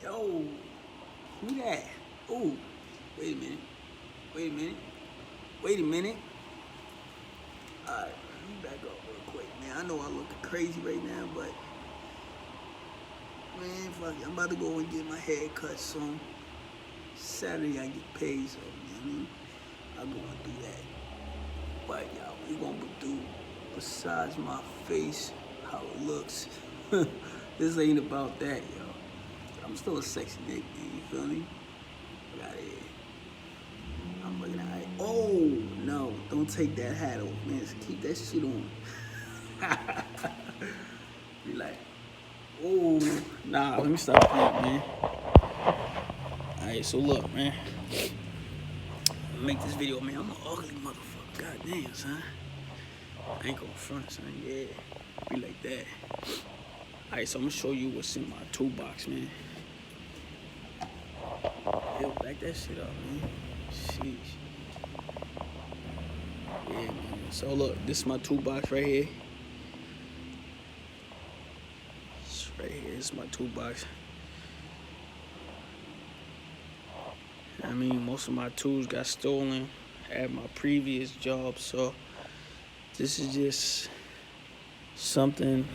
Oh, who that? Oh, wait a minute. Wait a minute. Wait a minute. Alright, let me back up real quick, man. I know I look crazy right now, but man, fuck it. I'm about to go and get my hair cut soon. Saturday I get paid, so you know what I mean? I'll go and do that. But y'all, we gonna do besides my face, how it looks. This ain't about that, yo. I'm still a sexy nigga, man. You feel me? Got it. I'm looking at it. Oh no! Don't take that hat off, man. Just keep that shit on. Be like, oh nah. Let me stop playing, man. All right, so look, man. Make this video, man. I'm an ugly motherfucker. God damn, son. I ain't gonna front, son. Yeah, be like that. All right, so I'm gonna show you what's in my toolbox, man. Yo, back that shit up, man. Sheesh. Yeah, man. So look, this is my toolbox right here. It's right here. This is my toolbox. I mean, most of my tools got stolen at my previous job, so this is just something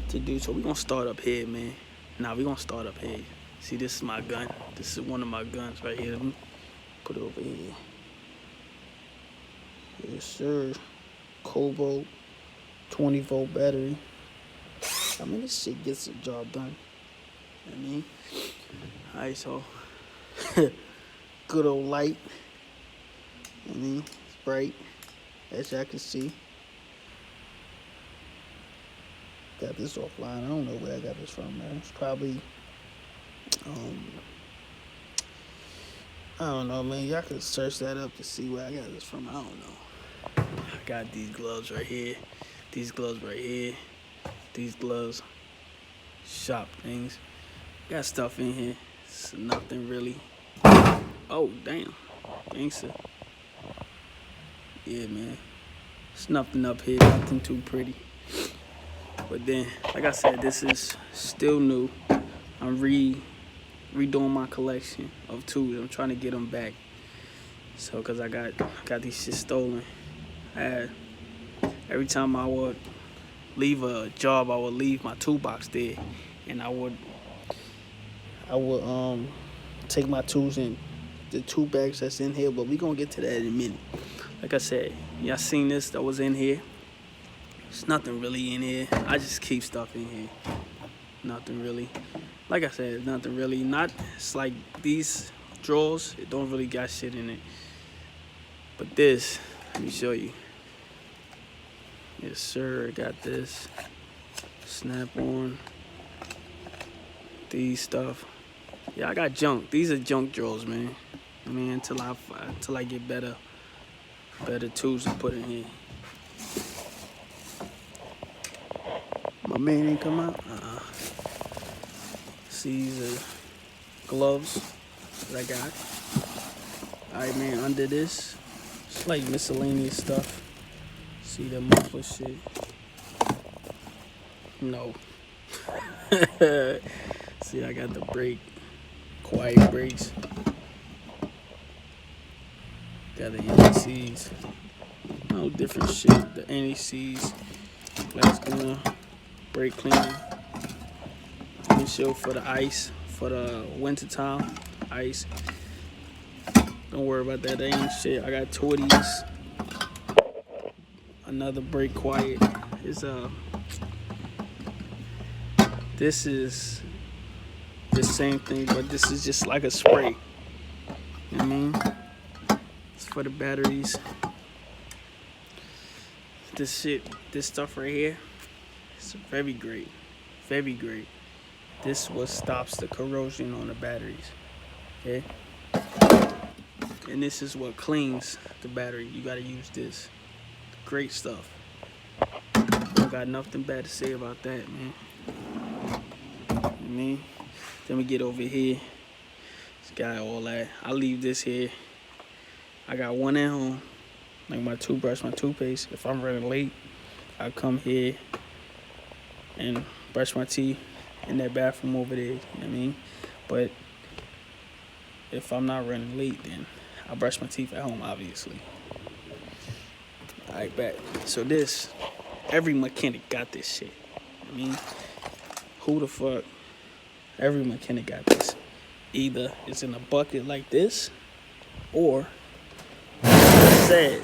to do. So we're gonna start up here, man. We're gonna start up here. See, this is my gun. This is one of my guns right here. Let me put it over here. Yes, sir. Cobalt, 20-volt battery. I mean, this shit gets the job done. You know what I mean? Alright, so good old light. You know what I mean? It's bright, as y'all can see. Got this offline. I don't know where I got this from, man. It's probably, I don't know, man. Y'all can search that up to see where I got this from. I don't know. I got these gloves right here. These gloves right here. These gloves. Shop things. Got stuff in here. It's nothing really. Oh, damn. Gangster. Yeah, man. It's nothing up here. Nothing too pretty. But then, like I said, this is still new. I'm redoing my collection of tools. I'm trying to get them back. So, cause I got these shit stolen. Every time I would leave a job, I would leave my toolbox there, and I would take my tools in the tool bags that's in here. But we gonna get to that in a minute. Like I said, y'all seen this that was in here. There's nothing really in here. I just keep stuff in here. Nothing really. Like I said, nothing really. It's like these drawers, it don't really got shit in it. But this, let me show you. Yes, sir, I got this. Snap on. These stuff. Yeah, I got junk. These are junk drawers, man. I mean, until I get better tools to put in here. My man ain't come out. See, these are gloves that I got. Alright, man, under this, it's like miscellaneous stuff. See the muffler shit? No. See, I got the brake, quiet brakes. Got the NECs. Oh, different shit. The NECs, glass cleaner, brake cleaner. Windshield for the ice, for the winter time, ice. Don't worry about that, that ain't shit. I got two of these. Another brake quiet is this is the same thing, but this is just like a spray. You know what I mean? It's for the batteries. This stuff right here, it's very great. Very great. This is what stops the corrosion on the batteries. Okay? And this is what cleans the battery. You gotta use this. Great stuff. I got nothing bad to say about that, man. You know what I mean? Then we get over here. It's got all that. I leave this here. I got one at home. Like my toothbrush, my toothpaste. If I'm running late, I come here and brush my teeth in that bathroom over there. You know what I mean? But if I'm not running late, then I brush my teeth at home, obviously. Alright, back. So this, every mechanic got this shit. I mean, who the fuck? Every mechanic got this. Either it's in a bucket like this, or sad.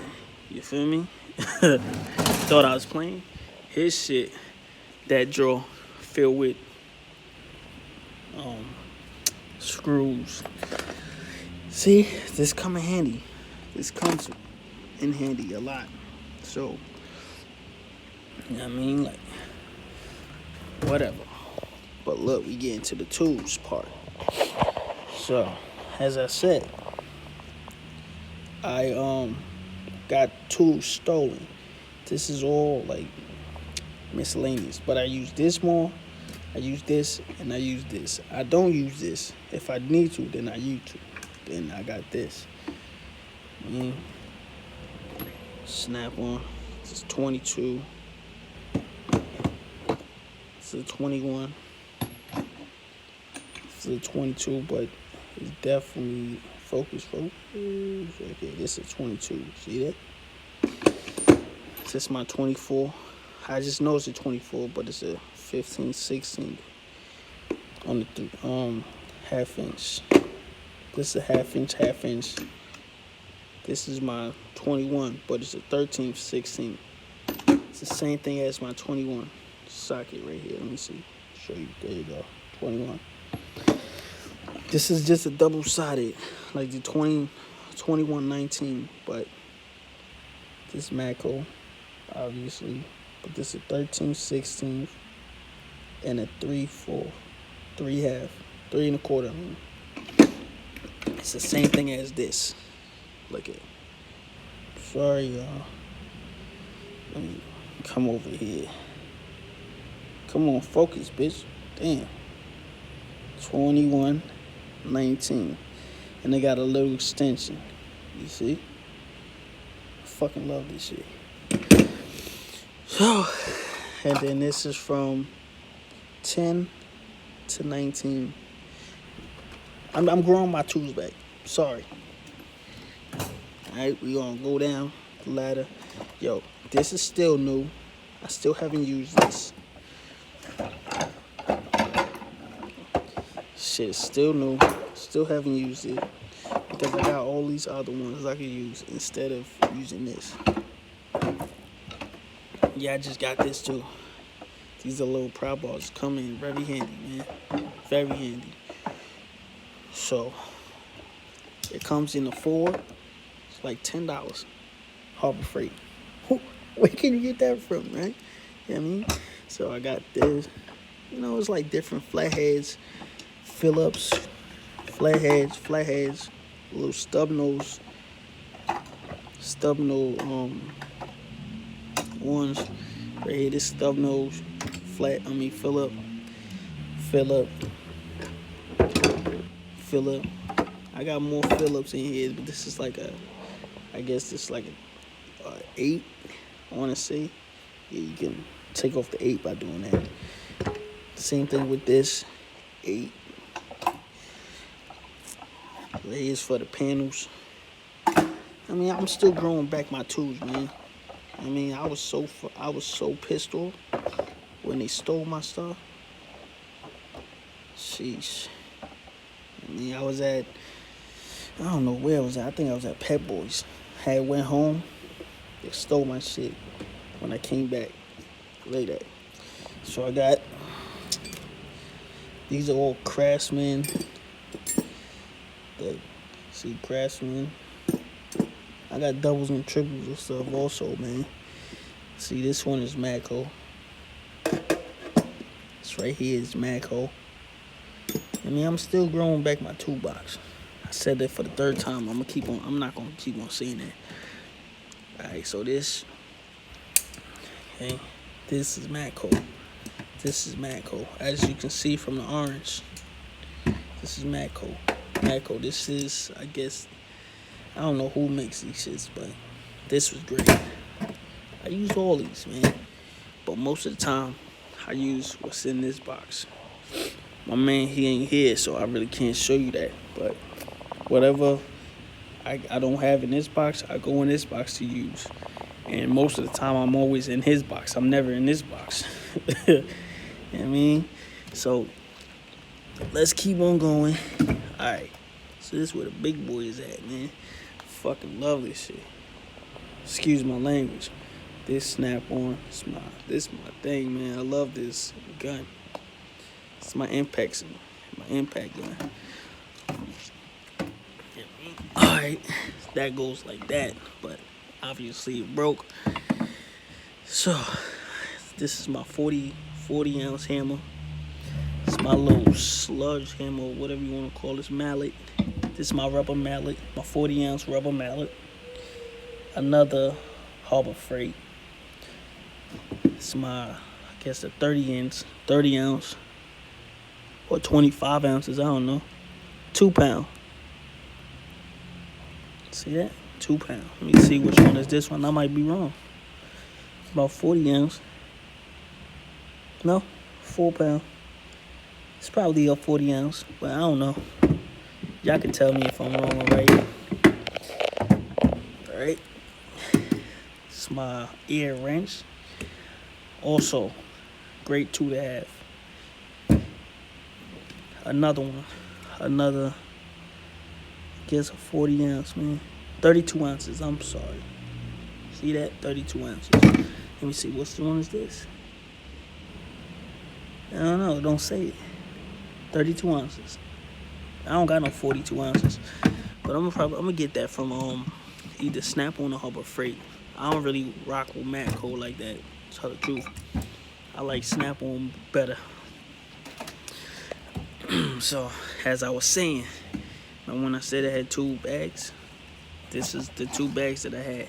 You feel me? Thought I was playing. His shit, that drawer filled with screws. See, this come in handy. This comes in handy a lot. So, you know what I mean? Like, whatever. But look, we get into the tools part. So, as I said, I got tools stolen. This is all like miscellaneous, but I use this more. I use this and I use this. I don't use this. If I need to, then I use to. Then I got this. Snap on. This is 22. This is a 21. This is a 22, but it's definitely focus. Okay, this is 22. See that? This is my 24. I just know it's a 24, but it's a 15, 16 on the half inch. This is a half inch. This is my 21, but it's a 13, 16. It's the same thing as my 21 socket right here. Let me see. Show you. There you go. 21. This is just a double-sided, like the 2119, but this Matco, obviously. But this is 13, 16, and a 3/4, 3/2, 3 1/4. I mean. It's the same thing as this. Look at it. Sorry, y'all. Let me come over here. Come on, focus, bitch. Damn. 2119. And they got a little extension. You see? I fucking love this shit. So, and then this is from 10 to 19. I'm growing my tools back. Sorry. Alright, we gonna go down the ladder. Yo, this is still new. I still haven't used this. Shit is still new. Still haven't used it. Because I got all these other ones I can use instead of using this. Yeah, I just got this too. These are little prop bars. Come in very handy, man. Very handy. So, it comes in a 4. It's like $10. Harbor Freight. Where can you get that from, right? You know what I mean? So, I got this. You know, it's like different flatheads, Phillips, flatheads, little stub nose ones. Right here, this stub nose, Phillips. I got more Phillips in here, but this is like I guess this is like a 8, I want to say. Yeah, you can take off the 8 by doing that. Same thing with this, 8. Here's for the panels. I mean, I'm still growing back my tools, man. I mean, I was so pissed off when they stole my stuff. Sheesh. I mean, I don't know where I was at. I think I was at Pet Boys. Went home. They stole my shit when I came back later. So I got, these are all Craftsman. See, Craftsman. I got doubles and triples and stuff also, man. See, this one is Matco. This right here is Matco. I mean, I'm still growing back my toolbox. I said that for the 3rd time. I'm not gonna keep on saying that. Alright, so this. Okay, this is Matco. As you can see from the orange, this is Matco. This is, I guess, I don't know who makes these shits, but this was great. I use all these, man. But most of the time, I use what's in this box. My man, he ain't here, so I really can't show you that. But whatever I don't have in this box, I go in this box to use. And most of the time, I'm always in his box. I'm never in this box. You know what I mean? So let's keep on going. All right. So this is where the big boy is at, man. Fucking love this shit. Excuse my language. This snap-on, this my thing, man. I love this gun. It's my impact gun. Alright, that goes like that, but obviously it broke. So, this is my 40 ounce hammer. It's my little sludge hammer, whatever you want to call this mallet. This is my rubber mallet, my 40 ounce rubber mallet. Another Harbor Freight. It's my, I guess, the 30 ounce, or 25 ounces, I don't know. 2 pound. See that? 2 pound. Let me see which one is this one. I might be wrong. About 40 ounce. No, 4 pound. It's probably a 40 ounce, but I don't know. Y'all can tell me if I'm wrong or right. Alright. It's my ear wrench. Also, great tool to have. Another one. I guess a 40 ounce, man. 32 ounces, I'm sorry. See that? 32 ounces. Let me see, what's the one is this? I don't know, don't say it. 32 ounces. I don't got no 42 ounces. But I'm gonna get that from either Snap-on or Harbor Freight. I don't really rock with Matco like that, to tell the truth. I like Snap-on better. So, as I was saying, when I said I had 2 bags, this is the 2 bags that I had.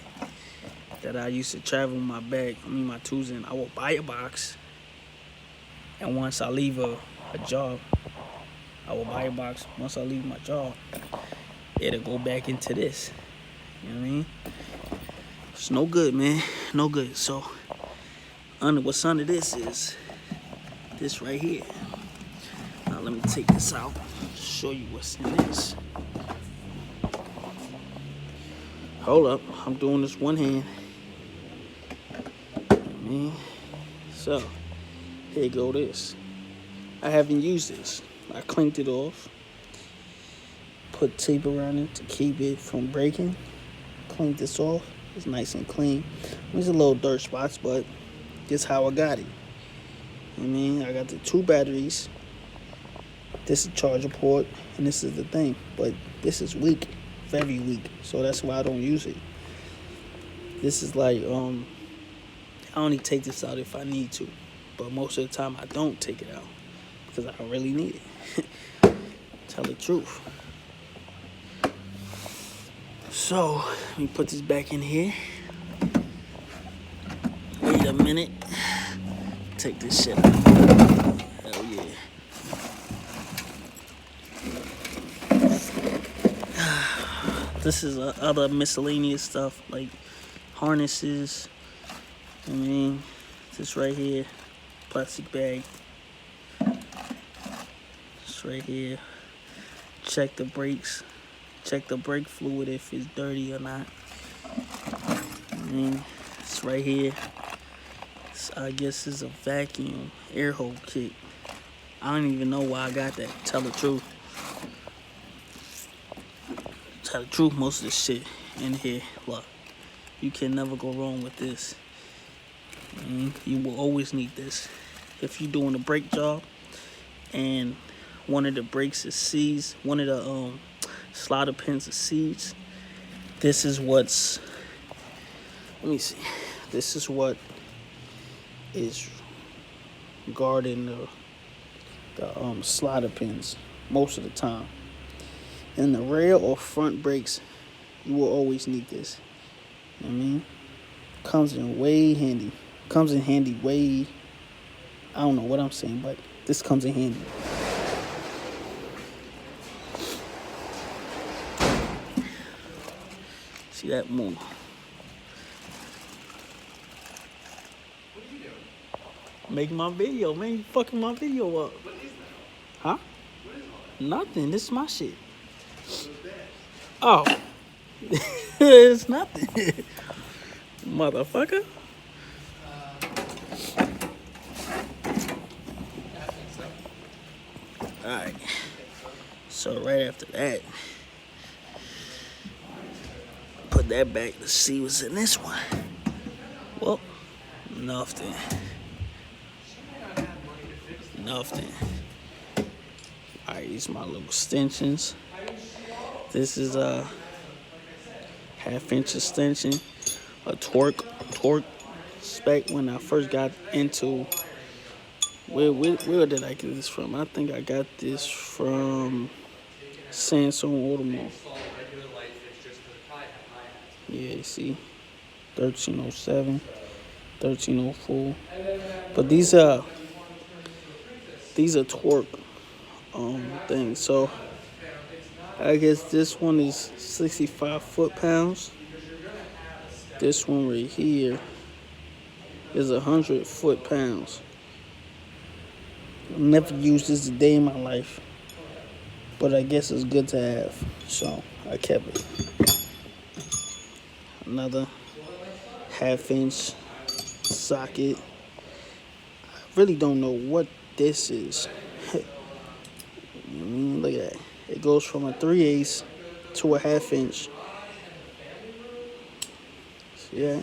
That I used to travel my my tools in. I will buy a box, and once I leave a job, I will buy a box. Once I leave my job, it'll go back into this. You know what I mean? It's no good, man. No good. So, what's under this is this right here. Now, let me take this out, show you what's in this. Hold up. I'm doing this one hand. So, here go this. I haven't used this. I cleaned it off. Put tape around it to keep it from breaking. Cleaned this off. It's nice and clean. There's a little dirt spots, but this how I got it. You know what I mean? I got the 2 batteries. This is a charger port, and this is the thing. But this is weak. Very weak. So that's why I don't use it. This is like, I only take this out if I need to, but most of the time I don't take it out because I don't really need it. Tell the truth. So, let me put this back in here. Wait a minute. Take this shit out. Hell yeah. This is other miscellaneous stuff like harnesses. I mean, this right here, plastic bag. This right here. Check the brakes. Check the brake fluid if it's dirty or not. I mean, it's right here. I guess it's a vacuum air hole kit. I don't even know why I got that. Tell the truth. Tell the truth, most of this shit in here. Look, you can never go wrong with this. You will always need this. If you're doing a brake job and one of the brakes is seized, one of the slider pins is seized, this is what's, let me see, this is what is guarding the slider pins most of the time. In the rear or front brakes, you will always need this. You know what I mean? Comes in way handy. Comes in handy way, I don't know what I'm saying, but this comes in handy. See that move? What are you doing? Making my video, man. You fucking my video up. What is that? Huh? Nothing. This is my shit. Oh. It's nothing. Motherfucker. Alright. So right after that, put that back to see what's in this one. Well, nothing. Nothing. Alright, these are my little extensions. This is a half-inch extension, a torque spec. When I first got into, where did I get this from? I think I got this from Samsung Audemars. Yeah, see, 1307, 1304. But these are torque things. So I guess this one is 65 foot-pounds. This one right here is 100 foot-pounds. Never used this a day in my life, but I guess it's good to have, so I kept it. Another half-inch socket. I really don't know what this is. Look at that. It goes from a 3/8 to a half-inch. Yeah,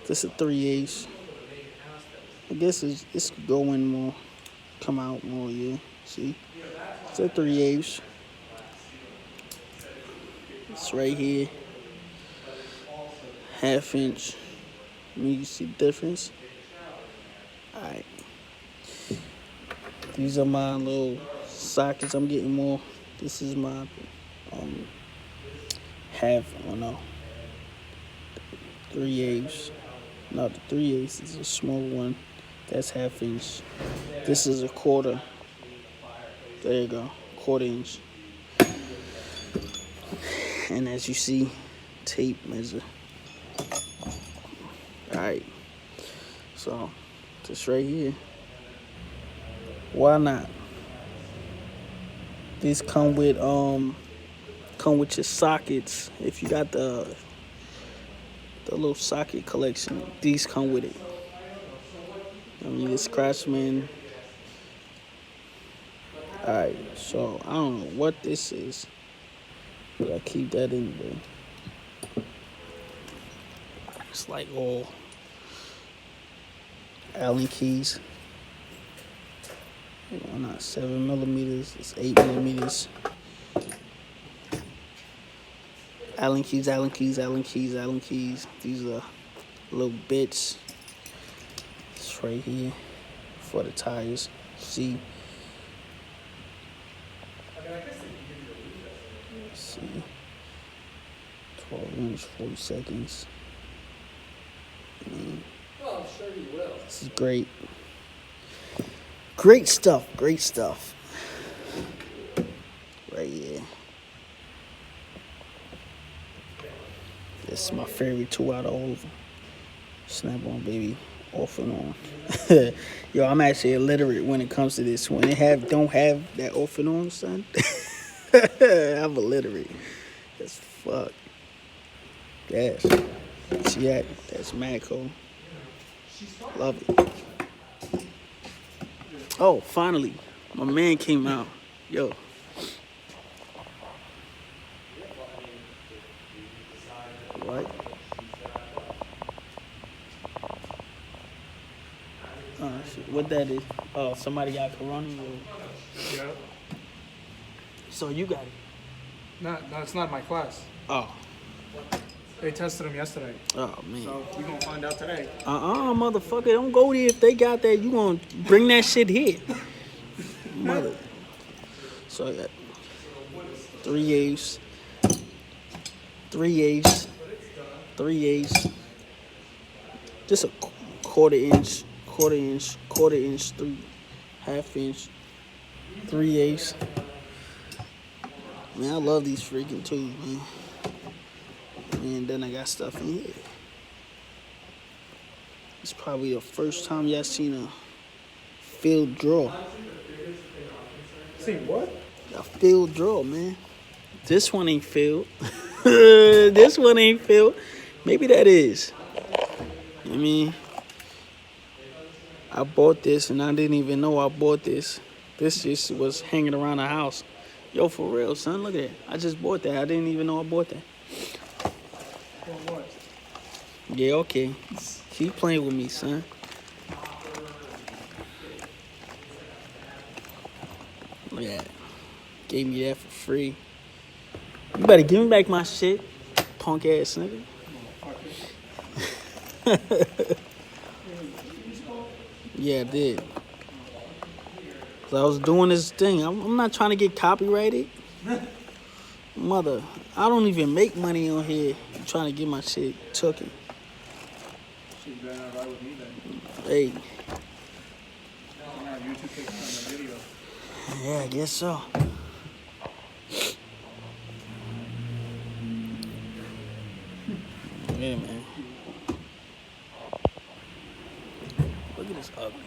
this is a 3/8. I guess it's could go in more, come out more. Yeah, see, it's a 3/8. It's right here, half-inch. You see the difference? All right. These are my little sockets. I'm getting more. This is my half. Oh no, 3/8. No, the 3/8 is a small one. That's half-inch. This is a quarter. There you go, 1/4 inch. And as you see, tape measure. All right. So this right here. Why not? These come with your sockets. If you got the little socket collection, these come with it. I mean, it's Craftsman. Alright, so I don't know what this is, but I keep that in there. It's like all Allen keys. Not 7mm, it's 8mm. Allen keys, Allen keys, Allen keys, Allen keys. These are little bits. It's right here for the tires. See? Let's see. 12 inch, 40 seconds. Well, I'm sure you will. This is great. Great stuff, great stuff. Right here. This is my favorite tool out of all of them. Snap on, baby. Off and on. Yo, I'm actually illiterate when it comes to this. When it don't have that off and on, son. I'm illiterate. That's fuck. Yes. See that? That's mad cool. Love it. Oh, finally, my man came out. Yo. What? Shit. What that is? Oh, somebody got corona. Yeah. So you got it? No, it's not my class. Oh. They tested him yesterday. Oh, man. So you're going to find out today. Motherfucker. Don't go there. If they got that, you going to bring that shit here. Mother. So I got 3/8. 3/8. 3/8. Just a 1/4 inch. 1/4 inch, 3/2 inch. 3/8. Man, I love these freaking tools, man. And then I got stuff in here. It's probably the first time y'all seen a field draw. See what? A filled drawer, man. This one ain't filled. This one ain't filled. Maybe that is. I mean, I bought this and I didn't even know I bought this. This just was hanging around the house. Yo, for real, son, look at that. I just bought that. I didn't even know I bought that. For what? Yeah, okay. Keep playing with me, son. Look at that. Gave me that for free. You better give me back my shit, punk ass nigga. Yeah, I did. Cause I was doing this thing. I'm not trying to get copyrighted. Mother, I don't even make money on here. I'm trying to get my shit tooken. She's better not ride with me then. Hey, Now YouTube takes on the video. yeah, I guess so. Yeah, man. Look at this ugly.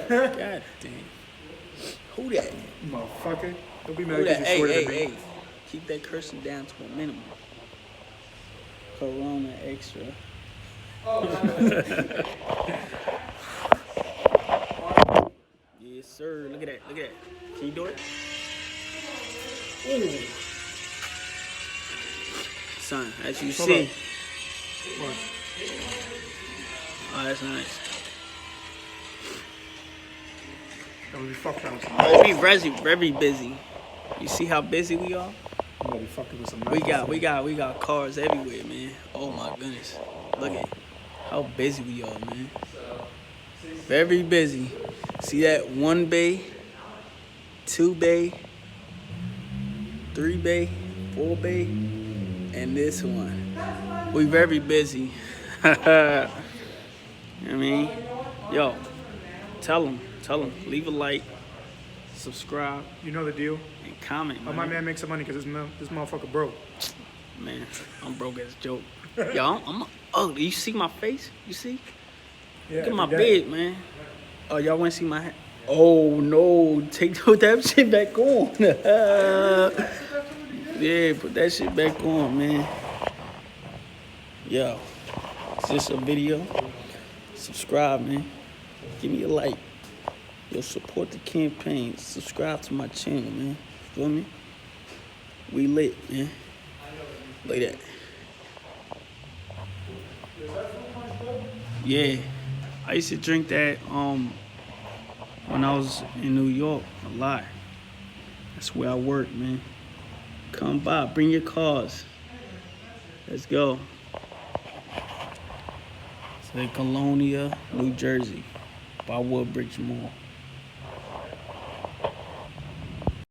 God damn. Who that? Motherfucker. Don't be mad Who because that? you're shorter Hey, than me. hey. Keep that cursing down to a minimum. Corona extra. Yes, sir. Look at that. Look at that. Can you do it? Ooh. Son, as you see. What? Oh, that's nice. That would be fucked up. Oh, we very busy. You see how busy we are? I'm gonna be fucking with some We got cars everywhere, man. Oh my goodness. Look at how busy we are, man. Very busy. See that 1 bay, 2 bay, 3 bay, 4 bay, and this one. We very busy. I mean, yo, tell them, leave a like, subscribe, You know the deal. and comment, Oh, man. my man makes some money because this motherfucker broke. Man, I'm broke as a joke. Yo, I'm ugly. You see my face? You see? Yeah, Look at my every day. beard, man. Oh, y'all want to see my head? Oh, no. Take that shit back on. Yeah, put that shit back on, man. Yo, is this a video? Subscribe, man. Give me a like. Yo, support the campaign. Subscribe to my channel, man. Feel me? We lit, man. Look at that. Yeah. I used to drink that when I was in New York a lot. That's where I work, man. Come by, bring your cars. Let's go. It's like Colonia, New Jersey, by Woodbridge Mall.